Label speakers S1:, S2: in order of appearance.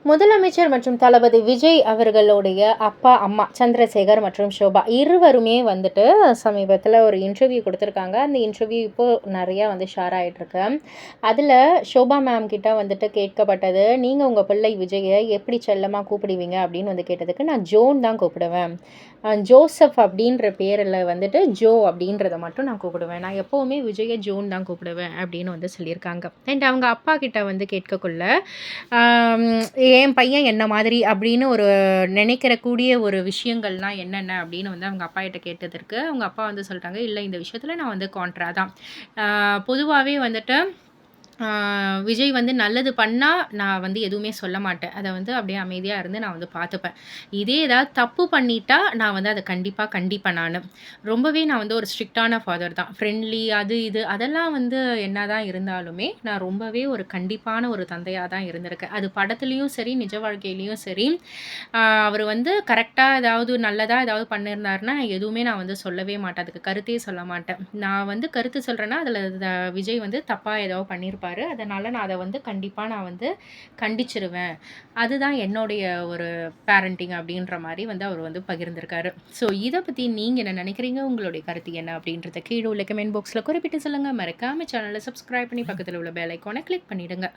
S1: முதலமைச்சர் மற்றும் தளபதி விஜய் அவர்களுடைய அப்பா, அம்மா சந்திரசேகர் மற்றும் ஷோபா இருவருமே வந்துட்டு சமீபத்தில ஒரு இன்டர்வியூ குடுத்துருக்காங்க. அந்த இன்டர்வியூ இப்போ நெறையா வந்து ஷேர் ஆயிட்டுருக்கு. அதில ஷோபா மேம் கிட்ட வந்துட்டு கேட்கப்பட்டது, "நீங்க உங்க பிள்ளை விஜய எப்படி செல்லமா கூப்பிடுவீங்க?" அப்படின்னு வந்து கேட்டதுக்கு, "நான் ஜோன் தான் கூப்பிடுவேன். ஜோசப் அப்படின்ற பேருல வந்துட்டு ஜோ அப்படின்றத மட்டும் நான் கூப்பிடுவேன். நான் எப்பவுமே விஜய ஜோன் தான் கூப்பிடுவேன்." அப்படின்னு வந்து சொல்லியிருக்காங்க. அண்ட் அவங்க அப்பா கிட்ட வந்து கேட்கக்குள்ள, ஆம், என் பையன் என்ன மாதிரி அப்படின்னு ஒரு நினைக்கிற கூடிய ஒரு விஷயங்கள்லாம் என்னென்ன அப்படின்னு வந்து அவங்க அப்பா கிட்ட கேட்டதற்கு அவங்க அப்பா வந்து சொல்லிட்டாங்க, இல்லை இந்த விஷயத்தில் நான் வந்து கான்ட்ரா தான். பொதுவாகவே வந்துட்டு விஜய் வந்து நல்லது பண்ணா, நான் வந்து எதுவுமே சொல்ல மாட்டேன். அத வந்து அப்படியே அமைதியா இருந்து நான் வந்து பார்த்துப்பேன். இதே ஏதாவது தப்பு பண்ணிட்டா, நான் வந்து அத கண்டிப்பா கண்டிப்பேன் நானு. ரொம்பவே நான் வந்து ஒரு ஸ்ட்ரிக்ட்டான ஃபாதர் தான். ஃப்ரெண்ட்லி அது இது அதெல்லாம் வந்து என்னதான் இருந்தாலுமே, நான் ரொம்பவே ஒரு கண்டிப்பான ஒரு தந்தையா தான் இருந்திருக்கேன். அது படத்துலயும் சரி, நிஜ வாழ்க்கையிலயும் சரி, அவரு வந்து கரெக்ட்டா ஏதாவது நல்லதா ஏதாவது பண்ணியிருந்தாருன்னா, எதுவுமே நான் வந்து சொல்லவே மாட்டேன். அதுக்கு கருத்தே சொல்ல மாட்டேன். நான் வந்து கருத்து சொல்றேன்னா, அதில விஜய் வந்து தப்பா ஏதோ பண்ணியிருப்பாரு. அதனால நான் அத வந்து கண்டிப்பா நான் வந்து கண்டிச்சிருவேன். அதுதான் என்னுடைய ஒரு பேரண்டிங் அப்படின்ற மாரி வந்து அவர் வந்து பகிர்ந்திருக்காரு. ஸோ இத பத்தி நீங்க என்ன நினைக்கிறீங்க? உங்களுடைய கருத்து என்ன? அப்படின்றத கீழ உள்ள கமெண்ட் பாக்ஸ்ல குறிப்பிட்டு சொல்லுங்க. மறக்காம சேனல சப்ஸ்கிரைப் பண்ணி பக்கத்துல உள்ள பெல் ஐகான கிளிக் பண்ணிடுங்க.